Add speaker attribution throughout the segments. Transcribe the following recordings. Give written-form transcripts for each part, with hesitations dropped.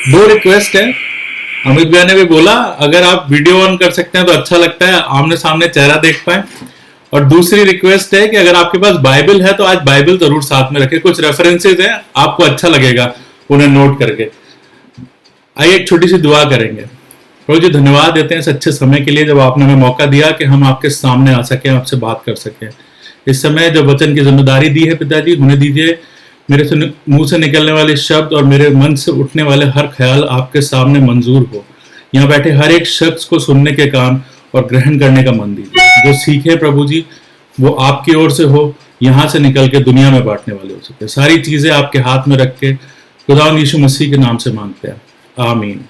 Speaker 1: दो रिक्वेस्ट है। अमित भैया ने भी बोला अगर आप वीडियो ऑन कर सकते हैं तो अच्छा लगता है, आमने सामने चेहरा देख पाए। और दूसरी रिक्वेस्ट है कि अगर आपके पास बाइबल है तो आज बाइबल जरूर साथ में रखें, कुछ रेफरेंसेज हैं, आपको अच्छा लगेगा उन्हें नोट करके। आइए एक छोटी सी दुआ करेंगे। प्रभु जी धन्यवाद देते हैं इस अच्छे समय के लिए जब आपने हमें मौका दिया कि हम आपके सामने आ सकें, आपसे बात कर सकें। इस समय जो वचन की जिम्मेदारी दी है पिताजी, उन्हें दीजिए। मेरे से मुंह से निकलने वाले शब्द और मेरे मन से उठने वाले हर ख्याल आपके सामने मंजूर हो। यहाँ बैठे हर एक शख्स को सुनने के कान और ग्रहण करने का मन दीजिए। जो सीखे प्रभु जी वो आपकी ओर से हो, यहाँ से निकल के दुनिया में बांटने वाले हो सके। सारी चीजें आपके हाथ में रख के खुदावंद यीशु मसीह के नाम से मांगते हैं, आमीन।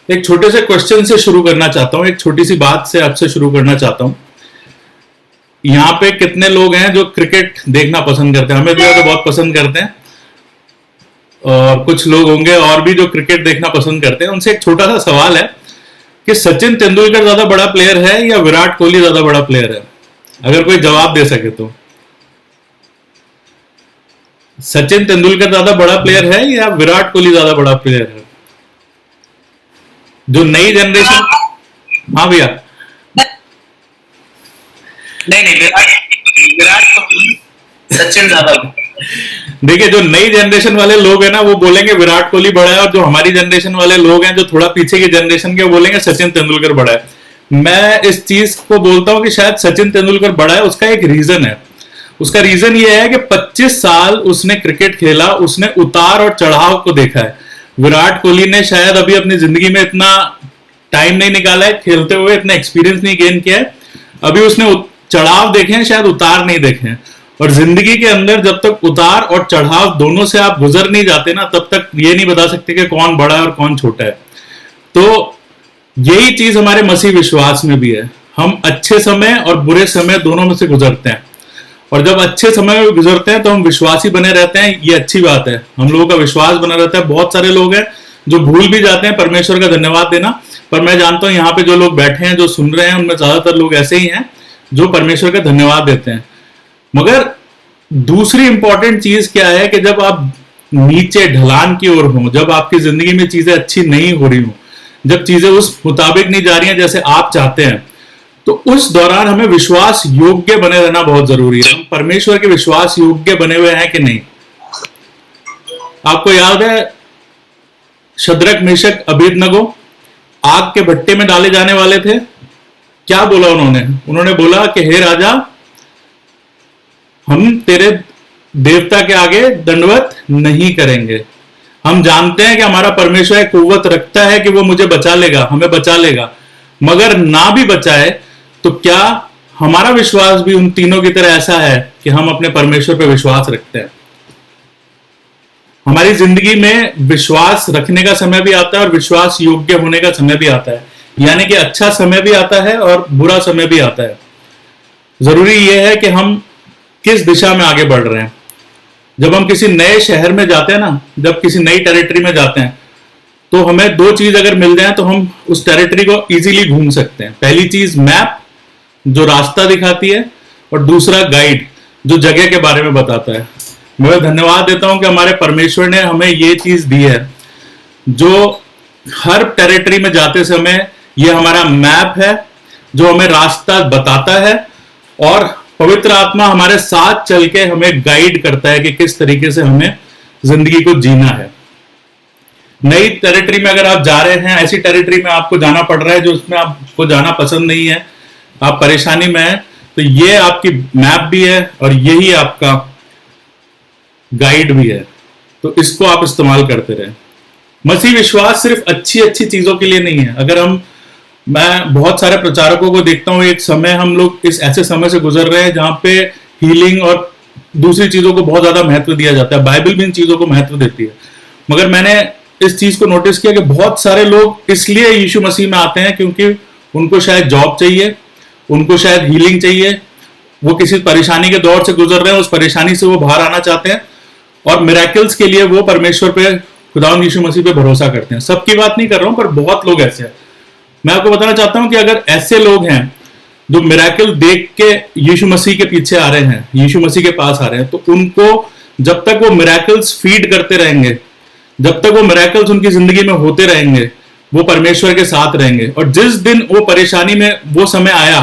Speaker 1: एक छोटे से क्वेश्चन से शुरू करना चाहता हूँ, एक छोटी सी बात से आपसे शुरू करना चाहता हूँ। यहाँ पे कितने लोग हैं जो क्रिकेट देखना पसंद करते हैं? हमें तो बहुत पसंद करते हैं, और कुछ लोग होंगे और भी जो क्रिकेट देखना पसंद करते हैं। उनसे एक छोटा सा सवाल है कि सचिन तेंदुलकर ज्यादा बड़ा प्लेयर है या विराट कोहली ज्यादा बड़ा प्लेयर है? अगर कोई जवाब दे सके तो। सचिन तेंदुलकर ज्यादा बड़ा प्लेयर है या विराट कोहली ज्यादा बड़ा प्लेयर है? जो नई जनरेशन, हाँ भैया।
Speaker 2: नहीं, विराट कोहली, सचिन ज्यादा।
Speaker 1: देखिए जो नई जनरेशन वाले लोग हैं ना वो बोलेंगे विराट कोहली बड़ा है, और जो हमारी जनरेशन वाले लोग हैं जो थोड़ा पीछे की जनरेशन के, वो बोलेंगे सचिन तेंदुलकर बड़ा है। मैं इस चीज को बोलता हूं कि शायद सचिन तेंदुलकर बड़ा है, उसका एक रीजन है। उसका रीजन ये है कि 25 साल उसने क्रिकेट खेला, उसने उतार और चढ़ाव को देखा है। विराट कोहली ने शायद अभी अपनी जिंदगी में इतना टाइम नहीं निकाला है खेलते हुए, इतना एक्सपीरियंस नहीं गेन किया है। अभी उसने चढ़ाव देखे हैं, शायद उतार नहीं देखे हैं। और जिंदगी के अंदर जब तक उतार और चढ़ाव दोनों से आप गुजर नहीं जाते ना, तब तक ये नहीं बता सकते कि कौन बड़ा है और कौन छोटा है। तो यही चीज हमारे मसीह विश्वास में भी है। हम अच्छे समय और बुरे समय दोनों में से गुजरते हैं, और जब अच्छे समय में गुजरते हैं तो हम विश्वासी बने रहते हैं। ये अच्छी बात है, हम लोगों का विश्वास बना रहता है। बहुत सारे लोग हैं जो भूल भी जाते हैं परमेश्वर का धन्यवाद देना, पर मैं जानता हूं यहाँ पे जो लोग बैठे हैं, जो सुन रहे हैं, उनमें ज्यादातर लोग ऐसे ही हैं जो परमेश्वर का धन्यवाद देते हैं। मगर दूसरी इंपॉर्टेंट चीज क्या है कि जब आप नीचे ढलान की ओर हो, जब आपकी जिंदगी में चीजें अच्छी नहीं हो रही हो, जब चीजें उस मुताबिक नहीं जा रही हैं जैसे आप चाहते हैं, तो उस दौरान हमें विश्वास योग्य बने रहना बहुत जरूरी है। हम परमेश्वर के विश्वास योग्य बने हुए हैं कि नहीं? आपको याद है शद्रक मेशक अबेदनगो आग के भट्टे में डाले जाने वाले थे। क्या बोला उन्होंने बोला कि हे राजा, हम तेरे देवता के आगे दंडवत नहीं करेंगे। हम जानते हैं कि हमारा परमेश्वर एक कुव्वत रखता है कि वो मुझे बचा लेगा, हमें बचा लेगा। मगर ना भी बचाए तो क्या हमारा विश्वास भी उन तीनों की तरह ऐसा है कि हम अपने परमेश्वर पर विश्वास रखते हैं? हमारी जिंदगी में विश्वास रखने का समय भी आता है और विश्वास योग्य होने का समय भी आता है। यानी कि अच्छा समय भी आता है और बुरा समय भी आता है। जरूरी यह है कि हम किस दिशा में आगे बढ़ रहे हैं। जब हम किसी नए शहर में जाते हैं ना, जब किसी नई टेरिटरी में जाते हैं, तो हमें दो चीज अगर मिल जाए तो हम उस टेरिटरी को इजीली घूम सकते हैं। पहली चीज मैप जो रास्ता दिखाती है, और दूसरा गाइड जो जगह के बारे में बताता है। मैं धन्यवाद देता हूं कि हमारे परमेश्वर ने हमें ये चीज दी है, जो हर टेरिटरी में जाते समय ये हमारा मैप है जो हमें रास्ता बताता है, और पवित्र आत्मा हमारे साथ चल के हमें गाइड करता है कि किस तरीके से हमें जिंदगी को जीना है। नई टेरिटरी में अगर आप जा रहे हैं, ऐसी टेरिटरी में आपको जाना पड़ रहा है जो उसमें आपको जाना पसंद नहीं है, आप परेशानी में हैं, तो ये आपकी मैप भी है और यही आपका गाइड भी है। तो इसको आप इस्तेमाल करते रहे। मसीह विश्वास सिर्फ अच्छी अच्छी चीजों के लिए नहीं है। मैं बहुत सारे प्रचारकों को देखता हूं, एक समय हम लोग इस ऐसे समय से गुजर रहे हैं जहां पे हीलिंग और दूसरी चीजों को बहुत ज्यादा महत्व दिया जाता है। बाइबल भी इन चीजों को महत्व देती है। मगर मैंने इस चीज को नोटिस किया कि बहुत सारे लोग इसलिए यीशु मसीह में आते हैं क्योंकि उनको शायद जॉब चाहिए, उनको शायद हीलिंग चाहिए, वो किसी परेशानी के दौर से गुजर रहे हैं, उस परेशानी से वो बाहर आना चाहते हैं, और मिरेकल्स के लिए वो परमेश्वर पे, खुदावंद यीशु मसीह पे भरोसा करते हैं। सबकी बात नहीं कर रहा हूं, पर बहुत लोग ऐसे हैं। मैं आपको बताना चाहता हूं कि अगर ऐसे लोग हैं जो मिरेकल देख के यीशु मसीह के पीछे आ रहे हैं, यीशु मसीह के पास आ रहे हैं, तो उनको जब तक वो मिरेकल्स फीड करते रहेंगे, जब तक वो मिरेकल्स उनकी जिंदगी में होते रहेंगे वो परमेश्वर के साथ रहेंगे। और जिस दिन वो परेशानी में वो समय आया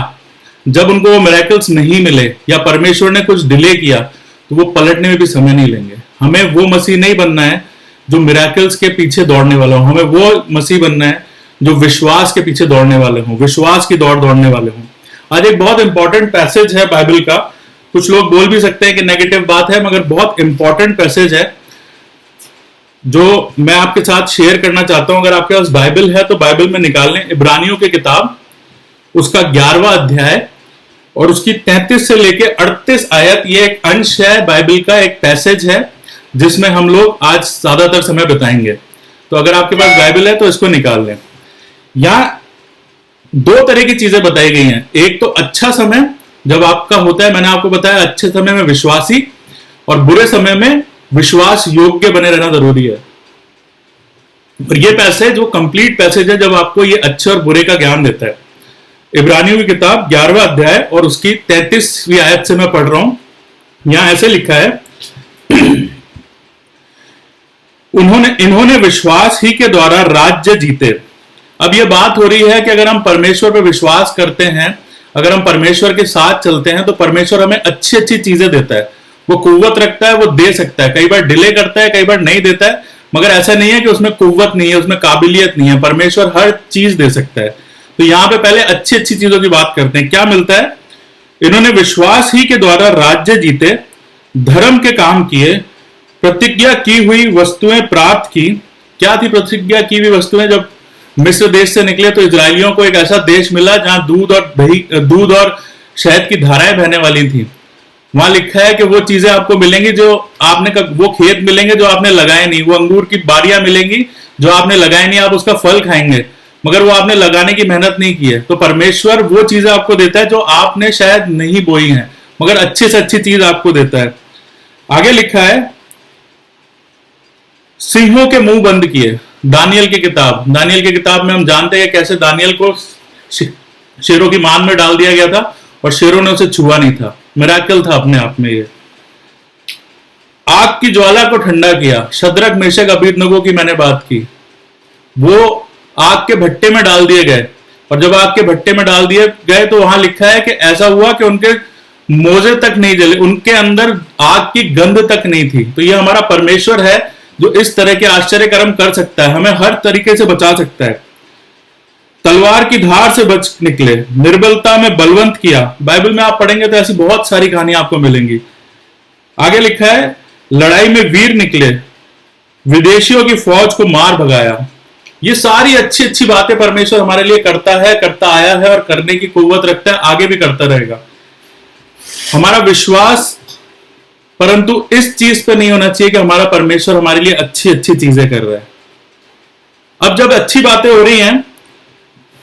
Speaker 1: जब उनको वो मिरेकल्स नहीं मिले या परमेश्वर ने कुछ डिले किया तो वो पलटने में भी समय नहीं लेंगे। हमें वो मसीह नहीं बनना है जो मिरेकल्स के पीछे दौड़ने वाला हो, हमें वो मसीह बनना है जो विश्वास के पीछे दौड़ने वाले हों, विश्वास की दौड़ दौड़ने वाले हों। आज एक बहुत इंपॉर्टेंट पैसेज है बाइबल का, कुछ लोग बोल भी सकते हैं कि नेगेटिव बात है, मगर बहुत इंपॉर्टेंट पैसेज है जो मैं आपके साथ शेयर करना चाहता हूं। अगर आपके पास बाइबल है तो बाइबल में निकाल लें, इब्रानियों की किताब उसका 11वां अध्याय और उसकी 33 से लेके 38 आयत। ये एक अंश है बाइबल का, एक पैसेज है जिसमें हम लोग आज ज्यादातर समय बिताएंगे। तो अगर आपके पास बाइबल है तो इसको निकाल लें। यहां 2 तरह की चीजें बताई गई हैं। एक तो अच्छा समय जब आपका होता है, मैंने आपको बताया अच्छे समय में विश्वासी और बुरे समय में विश्वास योग्य बने रहना जरूरी है। और ये पैसेज वो कंप्लीट पैसेज है जब आपको ये अच्छे और बुरे का ज्ञान देता है। इब्रानियों की किताब 11वां अध्याय और उसकी 33वीं आयत से मैं पढ़ रहा हूं। यहां ऐसे लिखा है, इन्होंने विश्वास ही के द्वारा राज्य जीते। अब यह बात हो रही है कि अगर हम परमेश्वर पर विश्वास करते हैं, अगर हम परमेश्वर के साथ चलते हैं तो परमेश्वर हमें अच्छी अच्छी चीजें देता है, वो कुव्वत रखता है, वो दे सकता है। कई बार डिले करता है, कई बार नहीं देता है, मगर ऐसा नहीं है कि उसमें कुव्वत नहीं है, उसमें काबिलियत नहीं है। परमेश्वर हर चीज दे सकता है। तो यहां पे पहले अच्छी अच्छी चीजों की बात करते हैं। क्या मिलता है? इन्होंने विश्वास ही के द्वारा राज्य जीते, धर्म के काम किए, प्रतिज्ञा की हुई वस्तुएं प्राप्त की। क्या थी प्रतिज्ञा की हुई वस्तुएं? जब मिस्र देश से निकले तो इजरायलियों को एक ऐसा देश मिला जहां दूध और शहद की धाराएं बहने वाली थी। वहां लिखा है कि वो चीजें आपको मिलेंगी जो आपने, वो खेत मिलेंगे जो आपने लगाए नहीं, वो अंगूर की बारियां मिलेंगी जो आपने लगाए नहीं, आप उसका फल खाएंगे, मगर वो आपने लगाने की मेहनत नहीं की है। तो परमेश्वर वो चीजें आपको देता है जो आपने शायद नहीं बोई हैं, मगर अच्छे से अच्छी चीज आपको देता है। आगे लिखा है, सिंहों के मुंह बंद किए। दानियल की किताब में हम जानते हैं कैसे दानियल को शेरों की मान में डाल दिया गया था और शेरों ने उसे छुआ नहीं था। मिराकल था अपने आप में ये। आग की ज्वाला को ठंडा किया। शद्रक मेशक अबेदनगो की मैंने बात की, वो आग के भट्टे में डाल दिए गए और जब आग के भट्टे में डाल दिए गए तो वहां लिखा है कि ऐसा हुआ कि उनके मोजे तक नहीं जले, उनके अंदर आग की गंध तक नहीं थी। तो ये हमारा परमेश्वर है जो इस तरह के आश्चर्य कर्म कर सकता है, हमें हर तरीके से बचा सकता है। तलवार की धार से बच निकले, निर्बलता में बलवंत किया। बाइबल में आप पढ़ेंगे तो ऐसी बहुत सारी कहानियां आपको मिलेंगी। आगे लिखा है, लड़ाई में वीर निकले, विदेशियों की फौज को मार भगाया। ये सारी अच्छी अच्छी बातें परमेश्वर हमारे लिए करता है, करता आया है और करने की कुव्वत रखता है, आगे भी करता रहेगा। हमारा विश्वास परंतु इस चीज पे नहीं होना चाहिए कि हमारा परमेश्वर हमारे लिए अच्छी अच्छी चीजें कर रहा है। अब जब अच्छी बातें हो रही हैं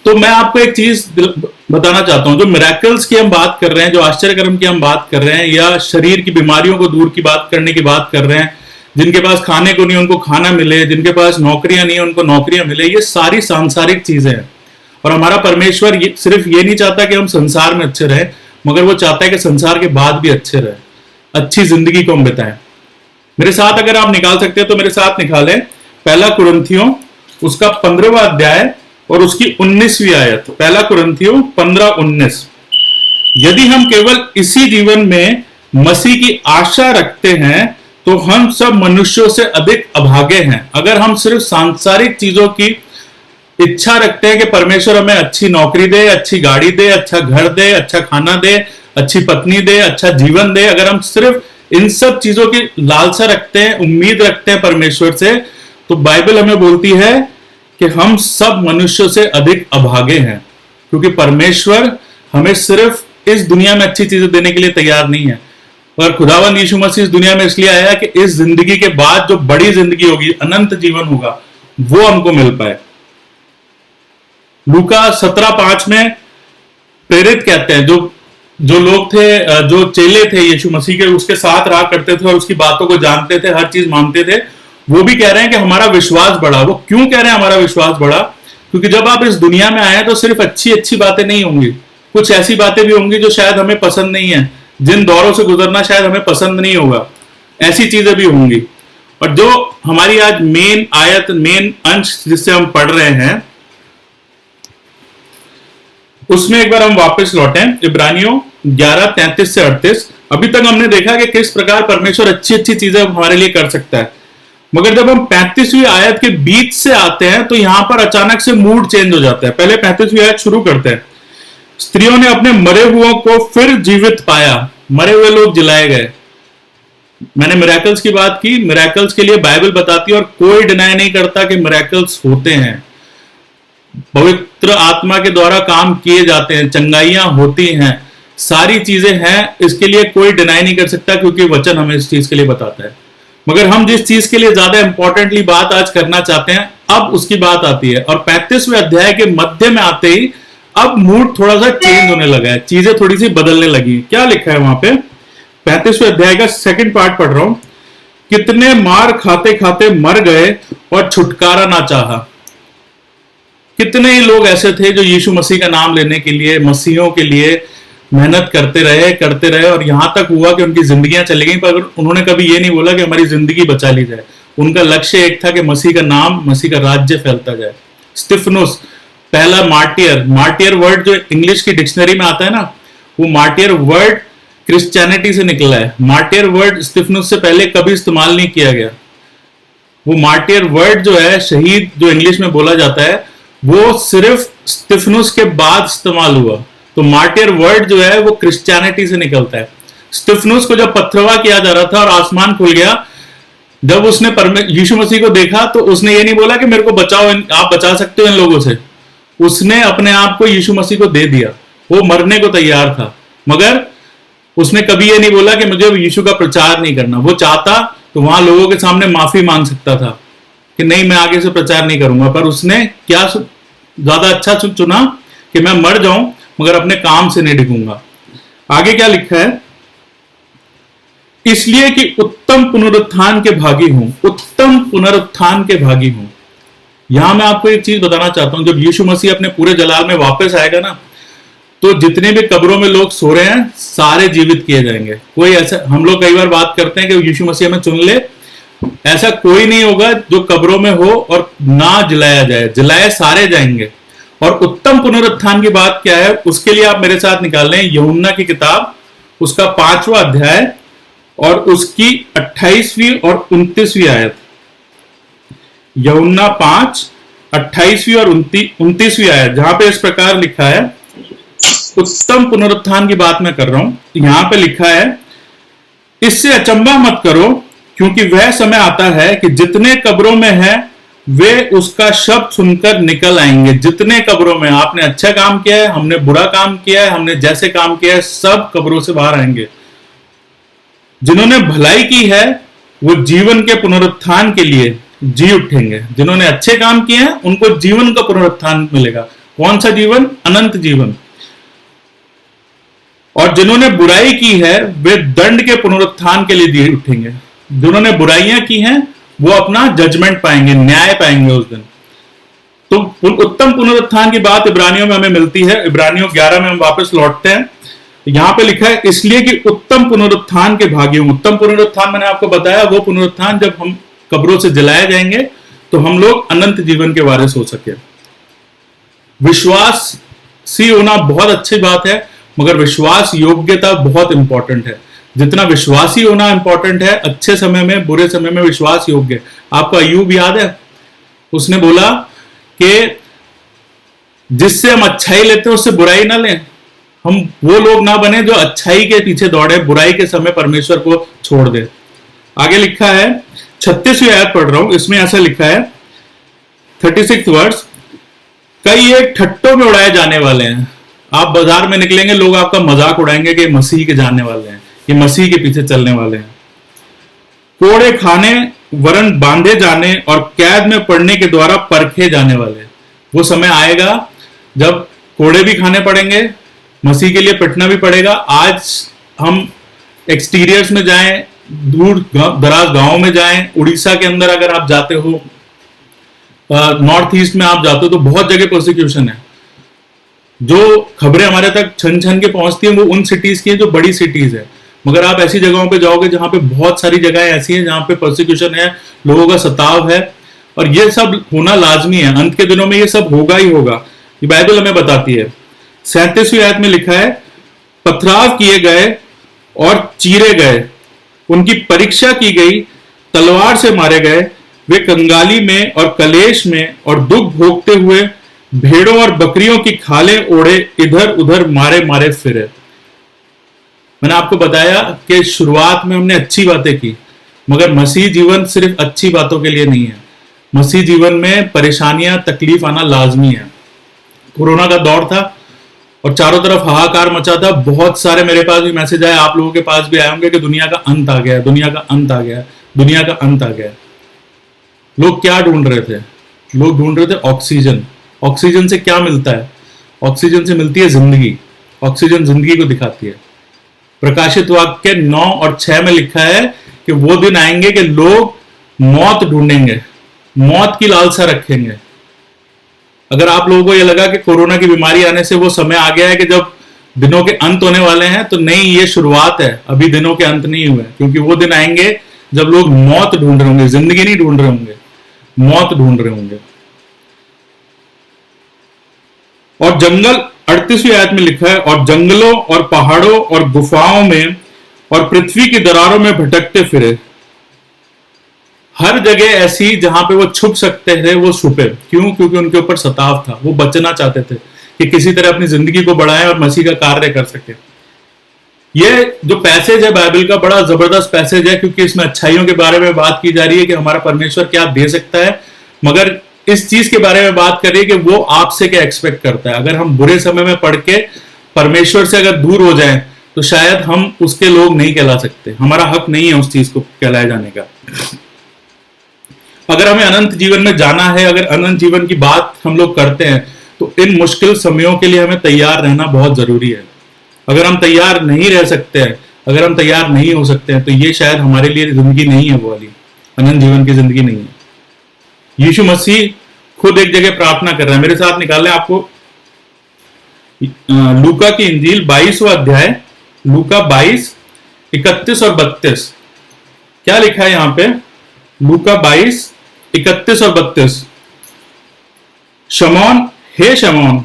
Speaker 1: तो मैं आपको एक चीज बताना चाहता हूं। जो मिरेकल्स की हम बात कर रहे हैं, जो आश्चर्य कर्म की हम बात कर रहे हैं, या शरीर की बीमारियों को दूर की बात करने की बात कर रहे हैं, जिनके पास खाने को नहीं उनको खाना मिले, जिनके पास नौकरियां नहीं उनको नौकरियां मिले, ये सारी सांसारिक चीजें हैं। और हमारा परमेश्वर सिर्फ ये नहीं चाहता कि हम संसार में अच्छे रहे, मगर वो चाहता है कि संसार के बाद भी अच्छे रहे, अच्छी जिंदगी को हम बिताएं। मेरे साथ अगर आप निकाल सकते हैं तो मेरे साथ निकालें पहला कुरिन्थियों उसका 15वां अध्याय और उसकी 19वीं आयत। पहला कुरिन्थियों 15:19। यदि हम केवल इसी जीवन में मसीह की आशा रखते हैं तो हम सब मनुष्यों से अधिक अभागे हैं। अगर हम सिर्फ सांसारिक चीजों की इच्छा रखते हैं कि परमेश्वर हमें अच्छी नौकरी दे, अच्छी गाड़ी दे, अच्छा घर दे, अच्छा खाना दे, अच्छी पत्नी दे, अच्छा जीवन दे, अगर हम सिर्फ इन सब चीजों की लालसा रखते हैं, उम्मीद रखते हैं परमेश्वर से, तो बाइबल हमें बोलती है कि हम सब मनुष्यों से अधिक अभागे हैं, क्योंकि परमेश्वर हमें सिर्फ इस दुनिया में अच्छी चीजें देने के लिए तैयार नहीं है, पर खुदावंद यीशु मसीह इस दुनिया में इसलिए आया कि इस जिंदगी के बाद जो बड़ी जिंदगी होगी, अनंत जीवन होगा, वो हमको मिल पाए। लूका 17:5 में प्रेरित कहते हैं, जो लोग थे, जो चेले थे यीशु मसीह के, उसके साथ रहा करते थे और उसकी बातों को जानते थे, हर चीज मानते थे, वो भी कह रहे हैं कि हमारा विश्वास बढ़ा। वो क्यों कह रहे हैं हमारा विश्वास बढ़ा? क्योंकि जब आप इस दुनिया में आए तो सिर्फ अच्छी अच्छी बातें नहीं होंगी, कुछ ऐसी बातें भी होंगी जो शायद हमें पसंद नहीं है, जिन दौरों से गुजरना शायद हमें पसंद नहीं होगा, ऐसी चीजें भी होंगी। और जो हमारी आज मेन आयत, मेन अंश जिससे हम पढ़ रहे हैं, उसमें एक बार हम वापस लौटे। इब्रानियों 11:33 से 38। अभी तक हमने देखा कि किस प्रकार परमेश्वर अच्छी अच्छी चीजें हमारे लिए कर सकता है, मगर जब हम 35वीं आयत के बीच से आते हैं तो यहां पर अचानक से मूड चेंज हो जाता है। पहले 35वीं आयत शुरू करते हैं, स्त्रियों ने अपने मरे हुओं को फिर जीवित पाया, मरे हुए लोग जिलाए गए। मैंने मिरेकल्स की बात की, मिरेकल्स के लिए बाइबल बताती है और कोई डिनाई नहीं करता कि मिरेकल्स होते हैं, पवित्र आत्मा के द्वारा काम किए जाते हैं, चंगाइयां होती हैं, सारी चीजें हैं, इसके लिए कोई डिनाई नहीं कर सकता, क्योंकि वचन हमें इस चीज के लिए बताता है। मगर हम जिस चीज के लिए ज्यादा इंपॉर्टेंटली बात आज करना चाहते हैं, अब उसकी बात आती है। और 35वें अध्याय के मध्य में आते ही अब मूड थोड़ा सा चेंज होने लगा है, चीजें थोड़ी सी बदलने लगी। क्या लिखा है वहां पे? 35वें अध्याय का सेकंड पार्ट पढ़ रहा हूं। कितने मार खाते खाते मर गए और छुटकारा ना चाहा। कितने ही लोग ऐसे थे जो यीशु मसीह का नाम लेने के लिए, मसीहों के लिए मेहनत करते रहे और यहां तक हुआ कि उनकी जिंदगियां चली गई, पर उन्होंने कभी ये नहीं बोला कि हमारी जिंदगी बचा ली जाए। उनका लक्ष्य एक था कि मसीह का नाम, मसीह का राज्य फैलता जाए। स्टिफनुस पहला मार्टियर, मार्टियर वर्ड जो इंग्लिश की डिक्शनरी में आता है ना, वो मार्टियर वर्ड क्रिश्चियनिटी से निकला है। मार्टियर वर्ड स्टिफनुस से पहले कभी इस्तेमाल नहीं किया गया। वो मार्टियर वर्ड जो है, शहीद जो इंग्लिश में बोला जाता है, वो सिर्फ स्टिफनुस के बाद इस्तेमाल हुआ। तो मार्टियर वर्ड जो है वो क्रिश्चियनिटी से निकलता है। स्टिफनुस को जब पथरवा किया जा रहा था और आसमान खुल गया, जब उसने यीशु मसीह को देखा तो उसने ये नहीं बोला कि मेरे को बचाओ, आप बचा सकते हो इन लोगों से। उसने अपने आप को यीशु मसीह को दे दिया। वो मरने को तैयार था, मगर उसने कभी ये नहीं बोला कि मुझे यीशु का प्रचार नहीं करना। वो चाहता तो वहां लोगों के सामने माफी मांग सकता था कि नहीं, मैं आगे से प्रचार नहीं करूंगा, पर उसने क्या ज्यादा अच्छा चुना कि मैं मर जाऊं मगर अपने काम से नहीं डिगूंगा। आगे क्या लिखा है? इसलिए कि उत्तम पुनरुत्थान के भागी हूं, उत्तम पुनरुत्थान के भागी हूं। यहां मैं आपको एक चीज बताना चाहता हूं, जब यीशु मसीह अपने पूरे जलाल में वापस आएगा ना, तो जितने भी कब्रों में लोग सो रहे हैं सारे जीवित किए जाएंगे। कोई ऐसा, हम लोग कई बार बात करते हैं कि यीशु मसीह हमें चुन ले, ऐसा कोई नहीं होगा जो कब्रों में हो और ना जलाया जाए, जलाए सारे जाएंगे। और उत्तम पुनरुत्थान की बात क्या है, उसके लिए आप मेरे साथ निकाल लें यूहन्ना की किताब, उसका 5वां अध्याय और उसकी 28वीं और 29वीं आयत। यूहन्ना 5, 28वीं और 29वीं आयत, जहां पे इस प्रकार लिखा है, उत्तम पुनरुत्थान की बात मैं कर रहा हूं। यहां पे लिखा है, इससे अचंभा मत करो, क्योंकि वह समय आता है कि जितने कब्रों में हैं वे उसका शब्द सुनकर निकल आएंगे। जितने कब्रों में, आपने अच्छा काम किया है, हमने बुरा काम किया है, हमने जैसे काम किया है, सब कब्रों से बाहर आएंगे। जिन्होंने भलाई की है वो जीवन के पुनरुत्थान के लिए जी उठेंगे। जिन्होंने अच्छे काम किए हैं उनको जीवन का पुनरुत्थान मिलेगा। कौन सा जीवन? अनंत जीवन। और जिन्होंने बुराई की है वे दंड के पुनरुत्थान के लिए जी उठेंगे। जिन्होंने बुराइयां की हैं वो अपना जजमेंट पाएंगे, न्याय पाएंगे उस दिन। तो उत्तम पुनरुत्थान की बात इब्रानियों में हमें मिलती है। इब्रानियों 11 में हम वापस लौटते हैं। यहां पे लिखा है, इसलिए कि उत्तम पुनरुत्थान के भागी हूं। उत्तम पुनरुत्थान मैंने आपको बताया, वो पुनरुत्थान जब हम कब्रों से जलाए जाएंगे तो हम लोग अनंत जीवन के वारिस हो सके। विश्वासी होना बहुत अच्छी बात है, मगर विश्वास योग्यता बहुत इंपॉर्टेंट है। जितना विश्वासी होना इंपॉर्टेंट है, अच्छे समय में बुरे समय में विश्वास योग्य। आपको अय्यूब याद है? उसने बोला कि जिससे हम अच्छाई लेते हैं उससे बुराई ना लें। हम वो लोग ना बने जो अच्छाई के पीछे दौड़े, बुराई के समय परमेश्वर को छोड़ दे। आगे लिखा है, 36वीं आयत पढ़ रहा हूं, इसमें ऐसा लिखा है, 36 वर्ष, कई एक ठट्टों में उड़ाए जाने वाले हैं। आप बाजार में निकलेंगे, लोग आपका मजाक उड़ाएंगे कि मसीह के जानने वाले हैं, ये मसीह के पीछे चलने वाले हैं। कोड़े खाने वरन बांधे जाने और कैद में पड़ने के द्वारा परखे जाने वाले। वो समय आएगा जब कोड़े भी खाने पड़ेंगे, मसीह के लिए पिटना भी पड़ेगा। आज हम एक्सटीरियर्स में जाएं, दूर दराज गांव में जाएं, उड़ीसा के अंदर अगर आप जाते हो, नॉर्थ ईस्ट में आप जाते हो, तो बहुत जगह प्रोसिक्यूशन है। जो खबरें हमारे तक छन छन के पहुंचती हैं वो उन सिटीज की है जो बड़ी सिटीज है, मगर आप ऐसी जगहों पे जाओगे जहां पे बहुत सारी जगहें ऐसी हैं जहां पे प्रोसिक्यूशन है, लोगों का सताव है, और ये सब होना लाजमी है। अंत के दिनों में ये सब होगा ही होगा, ये बाइबल हमें बताती है। 37वीं आयत में लिखा है, पथराव किए गए और चीरे गए, उनकी परीक्षा की गई, तलवार से मारे गए, वे कंगाली में और कलेश में और दुख भोगते हुए भेड़ों और बकरियों की खालें ओढ़े इधर उधर मारे मारे फिरे। मैंने आपको बताया कि शुरुआत में हमने अच्छी बातें की, मगर मसीह जीवन सिर्फ अच्छी बातों के लिए नहीं है। मसीह जीवन में परेशानियां, तकलीफ आना लाजमी है। कोरोना का दौर था और चारों तरफ हाहाकार मचा था। बहुत सारे मेरे पास भी मैसेज आए, आप लोगों के पास भी आए होंगे कि दुनिया का अंत आ गया, दुनिया का अंत आ गया, दुनिया का अंत आ गया। लोग क्या ढूंढ रहे थे? लोग ढूंढ रहे थे ऑक्सीजन। ऑक्सीजन से क्या मिलता है? ऑक्सीजन से मिलती है जिंदगी। ऑक्सीजन जिंदगी को दिखाती है। प्रकाशित वाक्य 9 और 6 में लिखा है कि वो दिन आएंगे कि लोग मौत ढूंढेंगे, मौत की लालसा रखेंगे। अगर आप लोगों को यह लगा कि कोरोना की बीमारी आने से वो समय आ गया है कि जब दिनों के अंत होने वाले हैं, तो नहीं, ये शुरुआत है, अभी दिनों के अंत नहीं हुए। क्योंकि वो दिन आएंगे जब लोग मौत ढूंढ रहे होंगे, जिंदगी नहीं ढूंढ रहे होंगे, मौत ढूंढ रहे होंगे। और जंगल, 38वीं आयत में लिखा है, और जंगलों और पहाड़ों और गुफाओं में और पृथ्वी की दरारों में भटकते फिरे। हर जगह ऐसी जहां पे वो छुप सकते थे वो छुपे। क्यों? क्योंकि उनके ऊपर सताव था। वो बचना चाहते थे कि किसी तरह अपनी जिंदगी को बढ़ाएं और मसीह का कार्य कर सके। ये जो पैसेज है बाइबल का, बड़ा जबरदस्त पैसेज है, क्योंकि इसमें अच्छाइयों के बारे में बात की जा रही है कि हमारा परमेश्वर क्या दे सकता है, मगर इस चीज के बारे में बात कर रही है कि वो आपसे क्या एक्सपेक्ट करता है। अगर हम बुरे समय में पढ़ के परमेश्वर से अगर दूर हो जाएं, तो शायद हम उसके लोग नहीं कहला सकते। हमारा हक नहीं है उस चीज को कहलाए जाने का। अगर हमें अनंत जीवन में जाना है, अगर अनंत जीवन की बात हम लोग करते हैं, तो इन मुश्किल समयों के लिए हमें तैयार रहना बहुत जरूरी है। अगर हम तैयार नहीं रह सकते हैं, अगर हम तैयार नहीं हो सकते हैं, तो ये शायद हमारे लिए जिंदगी नहीं है, वो वाली अनंत जीवन की जिंदगी नहीं है। यीशु मसीह खुद एक जगह प्रार्थना कर रहे हैं। मेरे साथ निकाल लें आपको लूका की इंजील 22वां अध्याय, लूका 22, 31 और 32। क्या लिखा है यहां पे? लूका 22, 31 और 32। शमौन, हे शमौन,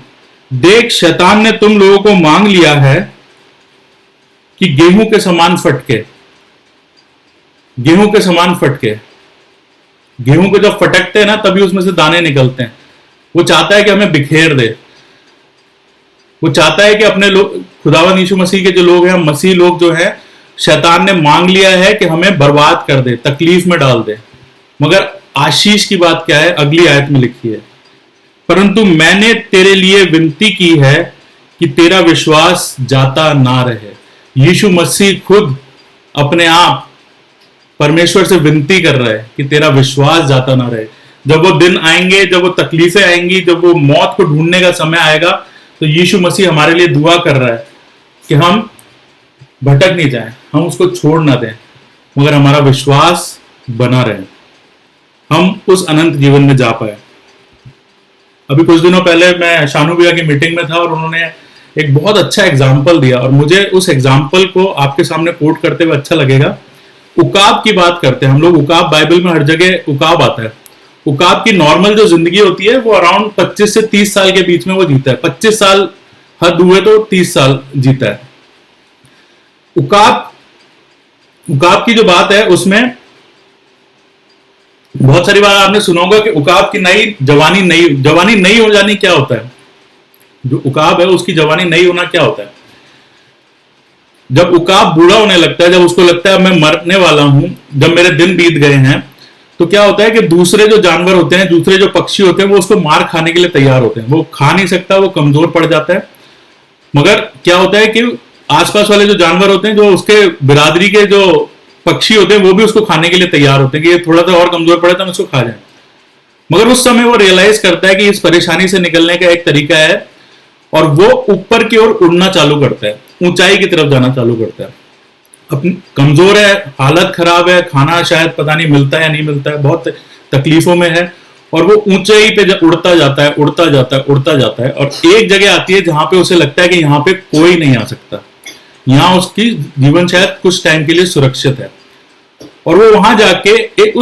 Speaker 1: देख शैतान ने तुम लोगों को मांग लिया है कि गेहूं के समान फटके। गेहूं के समान फटके। गेहूं को जब फटकते हैं ना, तभी उसमें से दाने निकलते हैं। वो चाहता है कि हमें बिखेर दे। वो चाहता है कि अपने लोग, खुदावंद यीशु मसीह के जो लोग हैं, मसीह लोग जो हैं, शैतान ने मांग लिया है कि हमें बर्बाद कर दे, तकलीफ में डाल दे। मगर आशीष की बात क्या है? अगली आयत में लिखी है, परंतु मैंने तेरे लिए विनती की है कि तेरा विश्वास जाता ना रहे। यीशु मसीह खुद अपने आप परमेश्वर से विनती कर रहा है कि तेरा विश्वास जाता ना रहे। जब वो दिन आएंगे, जब वो तकलीफें आएंगी, जब वो मौत को ढूंढने का समय आएगा, तो यीशु मसीह हमारे लिए दुआ कर रहा है कि हम भटक नहीं जाएं, हम उसको छोड़ ना दें, मगर हमारा विश्वास बना रहे, हम उस अनंत जीवन में जा पाए। अभी कुछ दिनों पहले मैं शानू भैया की मीटिंग में था और उन्होंने एक बहुत अच्छा एग्जाम्पल दिया, और मुझे उस एग्जाम्पल को आपके सामने कोट करते हुए अच्छा लगेगा। उकाब की बात करते हैं हम लोग। उकाब, बाइबल में हर जगह उकाब आता है। उकाब की नॉर्मल जो जिंदगी होती है वो अराउंड 25 से 30 साल के बीच में वो जीता है। 25 साल हद हुए तो 30 साल जीता है। उकाब की जो बात है उसमें बहुत सारी बार आपने सुना होगा कि उकाब की नई जवानी नई हो जानी क्या होता है। जो उकाब है उसकी जवानी नई होना क्या होता है? जब उकाब बूढ़ा होने लगता है, जब उसको लगता है मैं मरने वाला हूं, जब मेरे दिन बीत गए हैं, तो क्या होता है कि दूसरे जो जानवर होते हैं, दूसरे जो पक्षी होते हैं, वो उसको मार खाने के लिए तैयार होते हैं। वो खा नहीं सकता, वो कमजोर पड़ जाता है। मगर क्या होता है कि आसपास वाले जो जानवर होते हैं, जो उसके बिरादरी के जो पक्षी होते हैं, वो भी उसको खाने के लिए तैयार होते हैं कि ये थोड़ा सा और कमजोर पड़े तो हम इसको खा जाए। मगर उस समय वो रियलाइज करता है कि इस परेशानी से निकलने का एक तरीका है, और वो ऊपर की ओर उड़ना चालू करता है, ऊंचाई की तरफ जाना चालू करता है। अपनी कमजोर है, हालत खराब है, खाना शायद पता नहीं मिलता है या नहीं मिलता है, बहुत तकलीफों में है, और वो ऊंचाई पे उड़ता जाता है, उड़ता जाता है, और एक जगह आती है जहां पे उसे लगता है कि यहाँ पे कोई नहीं आ सकता, यहाँ उसकी जीवन शायद कुछ टाइम के लिए सुरक्षित है। और वो वहां जाके एक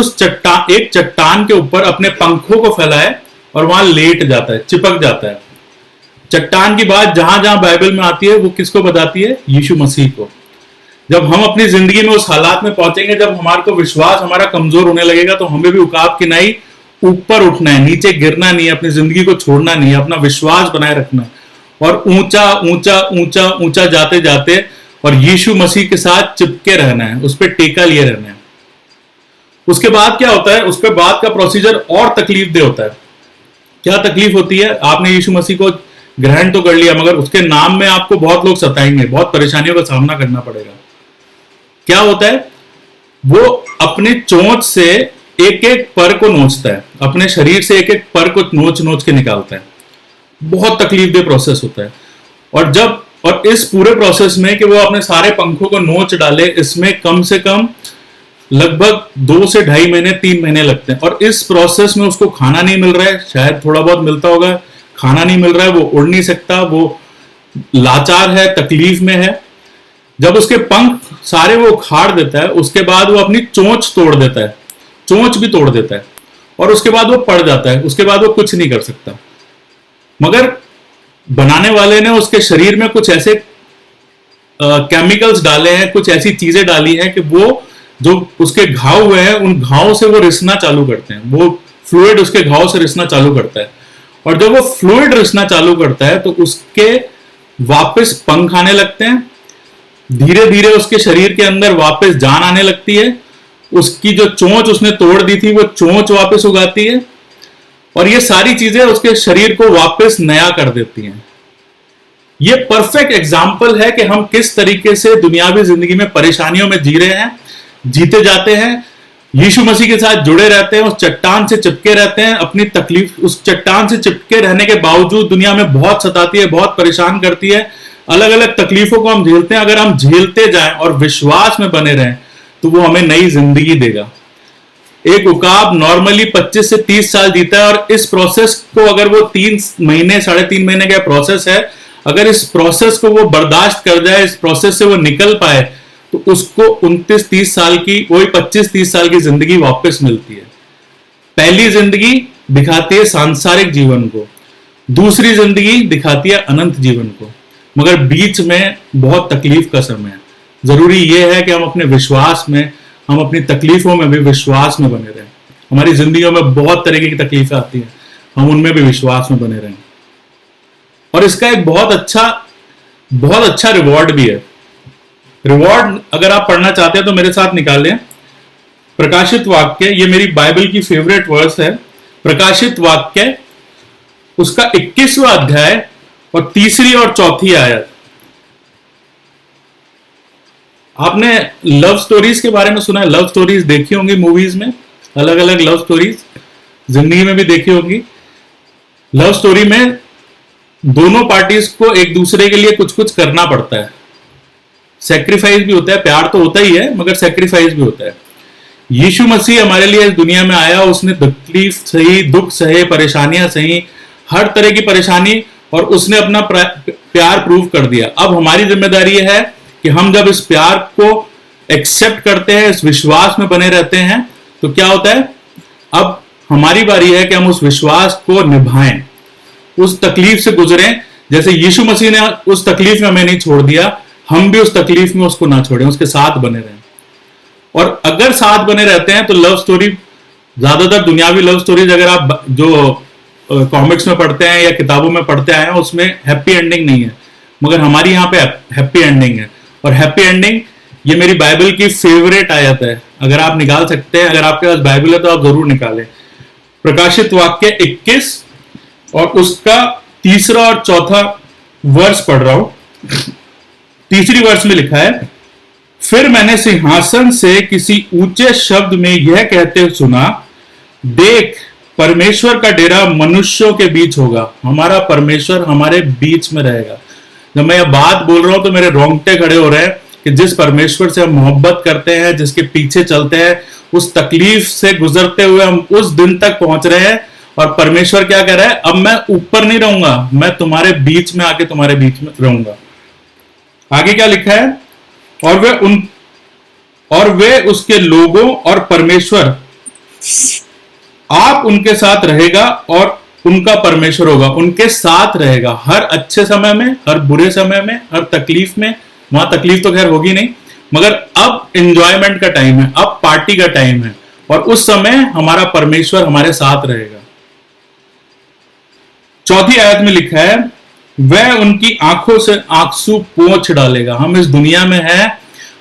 Speaker 1: चट्टान के ऊपर अपने पंखों को फैलाए और वहां लेट जाता है, चिपक जाता है। चट्टान की बात जहां जहां बाइबल में आती है वो किसको बताती है? यीशु मसीह को। जब हम अपनी जिंदगी में उस हालात में पहुंचेंगे जब हमारे को विश्वास हमारा कमजोर होने लगेगा, तो हमें भी उकाब की नाई ऊपर उठना है, नीचे गिरना नहीं है, अपनी जिंदगी को छोड़ना नहीं है, अपना विश्वास बनाए रखना है और ऊंचा ऊंचा ऊंचा ऊंचा जाते जाते और यीशु मसीह के साथ चिपके रहना है, उस पर टेका लिए रहना है। उसके बाद क्या होता है? उसके बाद का प्रोसीजर और तकलीफ दे होता है। क्या तकलीफ होती है? आपने यीशु मसीह को ग्रहण तो कर लिया, मगर उसके नाम में आपको बहुत लोग सताएंगे, बहुत परेशानियों का सामना करना पड़ेगा। क्या होता है? वो अपनी चोंच से एक एक पर को नोचता है, अपने शरीर से एक एक पर को नोच नोच के निकालता है। बहुत तकलीफ दे प्रोसेस होता है। और इस पूरे प्रोसेस में कि वो अपने सारे पंखों को नोच डाले, इसमें कम से कम लगभग 2 से 2.5 महीने 3 महीने लगते हैं। और इस प्रोसेस में उसको खाना नहीं मिल रहा है, शायद थोड़ा बहुत मिलता होगा, खाना नहीं मिल रहा है, वो उड़ नहीं सकता, वो लाचार है, तकलीफ में है। जब उसके पंख सारे वो उखाड़ देता है, उसके बाद वो अपनी चोंच तोड़ देता है, चोंच भी तोड़ देता है, और उसके बाद वो पड़ जाता है। उसके बाद वो कुछ नहीं कर सकता। मगर बनाने वाले ने उसके शरीर में कुछ ऐसे केमिकल्स डाले हैं, कुछ ऐसी चीजें डाली हैं कि वो जो उसके घाव हुए हैं उन घावों से वो रिसना चालू करते हैं, वो फ्लूइड उसके घाव से रिसना चालू करता है। और जब वो फ्लूइड रिसना चालू करता है तो उसके वापस पंख आने लगते हैं, धीरे धीरे उसके शरीर के अंदर वापस जान आने लगती है, उसकी जो चोंच उसने तोड़ दी थी वो चोंच वापस उगाती है, और ये सारी चीजें उसके शरीर को वापस नया कर देती हैं। ये परफेक्ट एग्जाम्पल है कि हम किस तरीके से दुनियावी जिंदगी में परेशानियों में जी रहे हैं, जीते जाते हैं, यीशु मसीह के साथ जुड़े रहते हैं, उस चट्टान से चिपके रहते हैं। अपनी तकलीफ उस चट्टान से चिपके रहने के बावजूद दुनिया में बहुत सताती है, बहुत परेशान करती है, अलग अलग तकलीफों को हम झेलते हैं। अगर हम झेलते जाएं और विश्वास में बने रहें तो वो हमें नई जिंदगी देगा। एक उकाब नॉर्मली 25 से 30 साल जीता है, और इस प्रोसेस को अगर वो 3 महीने 3.5 महीने का प्रोसेस है, अगर इस प्रोसेस को वो बर्दाश्त कर जाए, इस प्रोसेस से वो निकल पाए, तो उसको 29-30 साल की, वही 25-30 साल की जिंदगी वापस मिलती है। पहली जिंदगी दिखाती है सांसारिक जीवन को, दूसरी जिंदगी दिखाती है अनंत जीवन को, मगर बीच में बहुत तकलीफ का समय है। जरूरी यह है कि हम अपने विश्वास में, हम अपनी तकलीफों में भी विश्वास में बने रहें। हमारी जिंदगियों में बहुत तरीके की तकलीफें आती हैं, हम उनमें भी विश्वास में बने रहें। और इसका एक बहुत अच्छा रिवॉर्ड भी है। रिवॉर्ड अगर आप पढ़ना चाहते हैं तो मेरे साथ निकालें प्रकाशित वाक्य, ये मेरी बाइबल की फेवरेट वर्स है। प्रकाशित वाक्य उसका 21वां अध्याय और 3री और 4थी आयत। आपने लव स्टोरीज के बारे में सुना है? लव स्टोरीज देखी होंगी मूवीज में, अलग अलग लव स्टोरीज जिंदगी में भी देखी होंगी। लव स्टोरी में दोनों पार्टीज को एक दूसरे के लिए कुछ कुछ करना पड़ता है, सेक्रीफाइस भी होता है, प्यार तो होता ही है मगर सेक्रीफाइस भी होता है। यीशु मसीह हमारे लिए इस दुनिया में आया, उसने तकलीफ सही, दुख सहे, परेशानियां सही, हर तरह की परेशानी, और उसने अपना प्यार प्रूव कर दिया। अब हमारी जिम्मेदारी है कि हम जब इस प्यार को एक्सेप्ट करते हैं, इस विश्वास में बने रहते हैं, तो क्या होता है? अब हमारी बारी है कि हम उस विश्वास को निभाएं, उस तकलीफ से गुजरें। जैसे यीशु मसीह ने उस तकलीफ में हमें नहीं छोड़ दिया, हम भी उस तकलीफ में उसको ना छोड़ें, उसके साथ बने रहें। और अगर साथ बने रहते हैं तो लव स्टोरी, ज्यादातर दुनियावी लव स्टोरीज अगर आप जो कॉमिक्स में पढ़ते हैं या किताबों में पढ़ते आए हैं, उसमें हैप्पी एंडिंग नहीं है, मगर हमारी यहाँ पे हैप्पी एंडिंग है। और हैप्पी एंडिंग ये मेरी बाइबल की फेवरेट आयत है। अगर आप निकाल सकते हैं, अगर आपके पास बाइबल है तो आप जरूर निकालें। प्रकाशित वाक्य 21 और उसका 3रा और 4था वर्ष पढ़ रहा हूं। 3री वर्ष में लिखा है, फिर मैंने सिंहासन से किसी ऊंचे शब्द में यह कहते सुना, देख परमेश्वर का डेरा मनुष्यों के बीच होगा। हमारा परमेश्वर हमारे बीच में रहेगा। जब मैं यह बात बोल रहा हूं तो मेरे रोंगटे खड़े हो रहे हैं कि जिस परमेश्वर से हम मोहब्बत करते हैं, जिसके पीछे चलते हैं, उस तकलीफ से गुजरते हुए हम उस दिन तक पहुंच रहे हैं। और परमेश्वर क्या कह रहा है? अब मैं ऊपर नहीं रहूंगा, मैं तुम्हारे बीच में आके तुम्हारे बीच में रहूंगा। आगे क्या लिखा है? और वे उसके लोगों और परमेश्वर, आप उनके साथ रहेगा और उनका परमेश्वर होगा। उनके साथ रहेगा हर अच्छे समय में, हर बुरे समय में, हर तकलीफ में। वहां तकलीफ तो खैर होगी नहीं, मगर अब एंजॉयमेंट का टाइम है, अब पार्टी का टाइम है, और उस समय हमारा परमेश्वर हमारे साथ रहेगा। चौथी आयत में लिखा है, वह उनकी आंखों से आंसू पोंछ डालेगा। हम इस दुनिया में हैं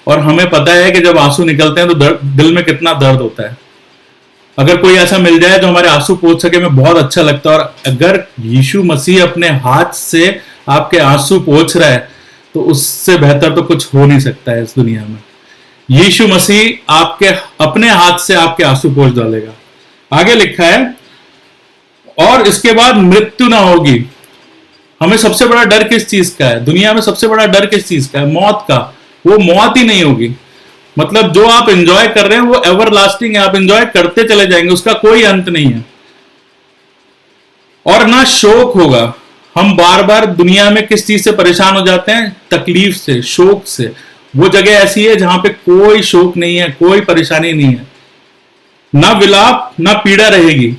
Speaker 1: और हमें पता है कि जब आंसू निकलते हैं तो दिल में कितना दर्द होता है। अगर कोई ऐसा मिल जाए जो हमारे आंसू पोंछ सके, में बहुत अच्छा लगता है। और अगर यीशु मसीह अपने हाथ से आपके आंसू पोंछ रहा है तो उससे बेहतर तो कुछ हो नहीं सकता है इस दुनिया में। यीशु मसीह आपके अपने हाथ से आपके आंसू पोंछ डालेगा। आगे लिखा है, और इसके बाद मृत्यु ना होगी। हमें सबसे बड़ा डर किस चीज का है? दुनिया में सबसे बड़ा डर किस चीज का है? मौत का। वो मौत ही नहीं होगी। मतलब जो आप एंजॉय कर रहे हैं वो एवर लास्टिंग है, आप एंजॉय करते चले जाएंगे, उसका कोई अंत नहीं है। और ना शोक होगा। हम बार बार दुनिया में किस चीज से परेशान हो जाते हैं? तकलीफ से, शोक से। वो जगह ऐसी है जहां पे कोई शोक नहीं है, कोई परेशानी नहीं है, ना विलाप, ना पीड़ा रहेगी।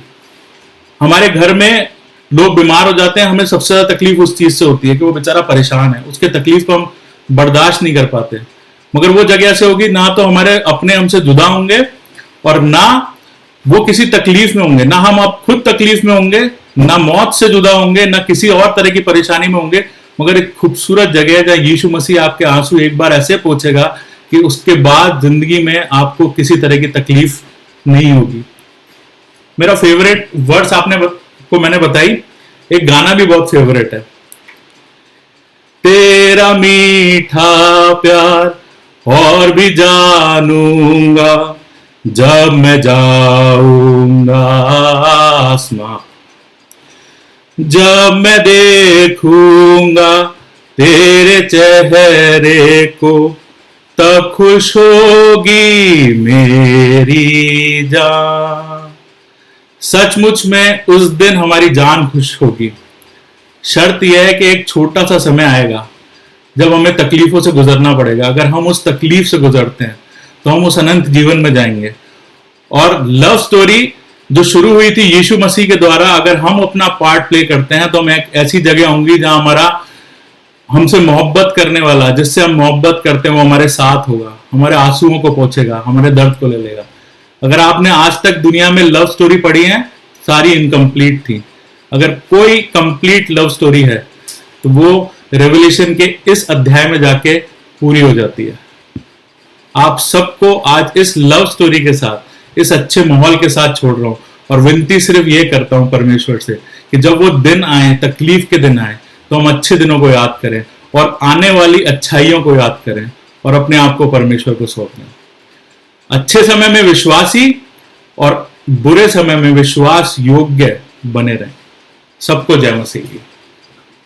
Speaker 1: हमारे घर में लोग बीमार हो जाते हैं, हमें सबसे ज्यादा तकलीफ उस चीज से होती है कि वो बेचारा परेशान है, उसके तकलीफ को हम बर्दाश्त नहीं कर पाते। मगर वो जगह ऐसे होगी, ना तो हमारे अपने हमसे जुदा होंगे और ना वो किसी तकलीफ में होंगे, ना हम अब खुद तकलीफ में होंगे, ना मौत से जुदा होंगे, ना किसी और तरह की परेशानी में होंगे। मगर एक खूबसूरत जगह है जहां यीशु मसीह आपके आंसू एक बार ऐसे पहुंचेगा कि उसके बाद जिंदगी में आपको किसी तरह की तकलीफ नहीं होगी। मेरा फेवरेट वर्ड्स को मैंने बताई, एक गाना भी बहुत फेवरेट है, तेरा मीठा प्यार और भी जानूंगा जब मैं जाऊंगा आसमां, जब मैं देखूंगा तेरे चेहरे को, तब खुश होगी मेरी जान। सचमुच में उस दिन हमारी जान खुश होगी। शर्त यह है कि एक छोटा सा समय आएगा जब हमें तकलीफों से गुजरना पड़ेगा। अगर हम उस तकलीफ से गुजरते हैं तो हम उस अनंत जीवन में जाएंगे। और लव स्टोरी जो शुरू हुई थी यीशु मसीह के द्वारा, अगर हम अपना पार्ट प्ले करते हैं तो हम एक ऐसी जगह होंगी जहां हमारा हमसे मोहब्बत करने वाला, जिससे हम मोहब्बत करते हैं, वो हमारे साथ होगा, हमारे आंसुओं को पोंछेगा, हमारे दर्द को ले लेगा। अगर आपने आज तक दुनिया में लव स्टोरी पढ़ी है, सारी इनकम्प्लीट थी। अगर कोई कंप्लीट लव स्टोरी है तो वो रेवल्यूशन के इस अध्याय में जाके पूरी हो जाती है। आप सबको आज इस लव स्टोरी के साथ, इस अच्छे माहौल के साथ छोड़ रहा हूं और विनती सिर्फ ये करता हूं परमेश्वर से कि जब वो दिन आए, तकलीफ के दिन आए, तो हम अच्छे दिनों को याद करें और आने वाली अच्छाइयों को याद करें और अपने आप को परमेश्वर को सौंप दें। अच्छे समय में विश्वासी और बुरे समय में विश्वास योग्य बने रहें। सबको जय मसीह की।